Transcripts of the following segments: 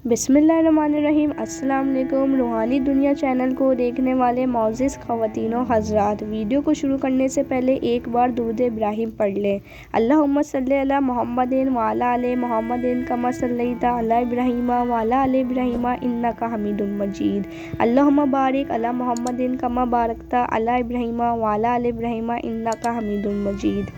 بسم اللہ الرحمن الرحیم۔ السلام علیکم۔ روحانی دنیا چینل کو دیکھنے والے معزز خواتین و حضرات، ویڈیو کو شروع کرنے سے پہلے ایک بار درود ابراہیم پڑھ لیں۔ اللہم صلی علی محمد وعلی آل محمد کما صلیت علی ابراہیم وعلی آل ابراہیم انک حمید مجید۔ اللہم بارک علی محمد کما بارکت علی ابراہیم وعلی آل ابراہیم انک حمید مجید۔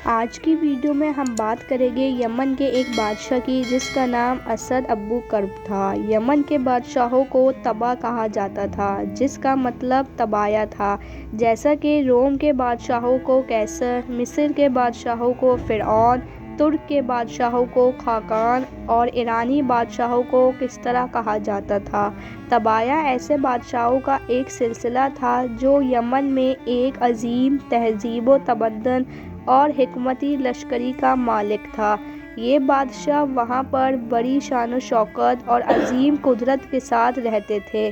آج کی ویڈیو میں ہم بات کریں گے یمن کے ایک بادشاہ کی جس کا نام اسد ابو کرب تھا۔ یمن کے بادشاہوں کو تبا کہا جاتا تھا جس کا مطلب تبایا تھا، جیسا کہ روم کے بادشاہوں کو کیسر، مصر کے بادشاہوں کو فرعون، ترک کے بادشاہوں کو خاقان اور ایرانی بادشاہوں کو کسریٰ کہا جاتا تھا۔ تبایا ایسے بادشاہوں کا ایک سلسلہ تھا جو یمن میں ایک عظیم تہذیب و تمدن اور حکمتی لشکری کا مالک تھا۔ یہ بادشاہ وہاں پر بڑی شان و شوکت اور عظیم قدرت کے ساتھ رہتے تھے۔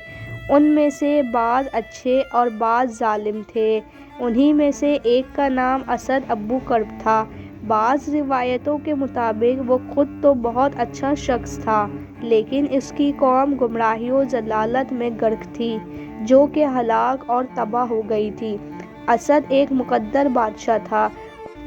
ان میں سے بعض اچھے اور بعض ظالم تھے۔ انہی میں سے ایک کا نام اسد ابو کرب تھا۔ بعض روایتوں کے مطابق وہ خود تو بہت اچھا شخص تھا، لیکن اس کی قوم گمراہی و ضلالت میں غرق تھی جو کہ ہلاک اور تباہ ہو گئی تھی۔ اسد ایک مقتدر بادشاہ تھا۔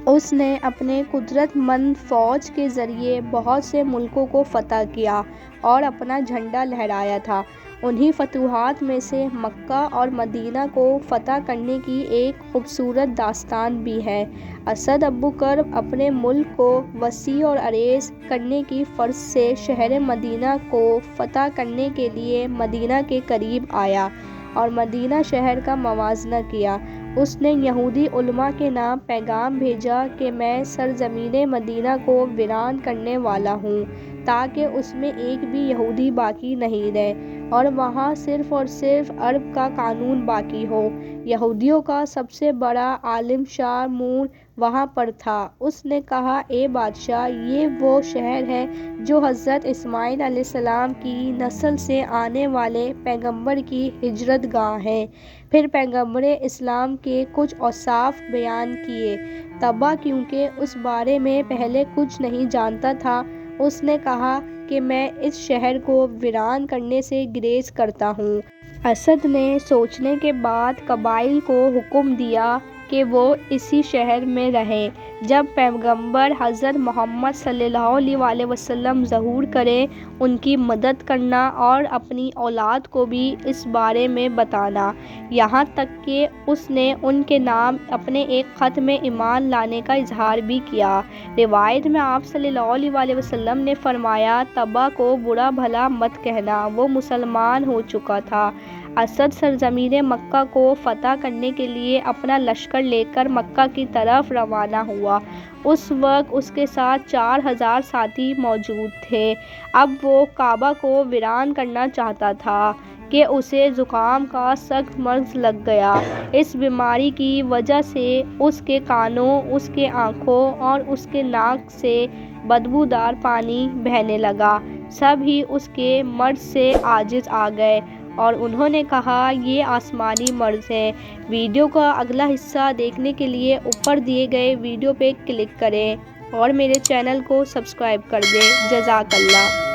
اس نے اپنے قدرت مند فوج کے ذریعے بہت سے ملکوں کو فتح کیا اور اپنا جھنڈا لہرایا تھا۔ انہی فتوحات میں سے مکہ اور مدینہ کو فتح کرنے کی ایک خوبصورت داستان بھی ہے۔ اسد ابو کرب اپنے ملک کو وسیع اور عریض کرنے کی غرض سے شہر مدینہ کو فتح کرنے کے لیے مدینہ کے قریب آیا اور مدینہ شہر کا موازنہ کیا۔ اس نے یہودی علماء کے نام پیغام بھیجا کہ میں سرزمین مدینہ کو ویران کرنے والا ہوں تاکہ اس میں ایک بھی یہودی باقی نہیں رہے اور وہاں صرف اور صرف عرب کا قانون باقی ہو۔ یہودیوں کا سب سے بڑا عالم شاہ مور وہاں پر تھا۔ اس نے کہا، اے بادشاہ، یہ وہ شہر ہے جو حضرت اسماعیل علیہ السلام کی نسل سے آنے والے پیغمبر کی ہجرت گاہ ہے۔ پھر پیغمبر اسلام کے کچھ اوصاف بیان کیے۔ تبا کیونکہ اس بارے میں پہلے کچھ نہیں جانتا تھا، اس نے کہا کہ میں اس شہر کو ویران کرنے سے گریز کرتا ہوں۔ اسد نے سوچنے کے بعد قبائل کو حکم دیا کہ وہ اسی شہر میں رہیں۔ جب پیغمبر حضرت محمد صلی اللہ علیہ وسلم ظہور کریں، ان کی مدد کرنا اور اپنی اولاد کو بھی اس بارے میں بتانا، یہاں تک کہ اس نے ان کے نام اپنے ایک خط میں ایمان لانے کا اظہار بھی کیا۔ روایت میں آپ صلی اللہ علیہ وسلم نے فرمایا، تبا کو برا بھلا مت کہنا، وہ مسلمان ہو چکا تھا۔ اسد سرزمین مکہ کو فتح کرنے کے لیے اپنا لشکر لے کر مکہ کی طرف روانہ ہوا۔ اس وقت اس کے ساتھ 4000 ساتھی موجود تھے۔ اب وہ کعبہ کو ویران کرنا چاہتا تھا کہ اسے زکام کا سخت مرض لگ گیا۔ اس بیماری کی وجہ سے اس کے کانوں، اس کے آنکھوں اور اس کے ناک سے بدبودار پانی بہنے لگا۔ سب ہی اس کے مرض سے عاجز آ گئے اور انہوں نے کہا، یہ آسمانی مرض ہے۔ ویڈیو کا اگلا حصہ دیکھنے کے لیے اوپر دیے گئے ویڈیو پہ کلک کریں اور میرے چینل کو سبسکرائب کر دیں۔ جزاک اللہ۔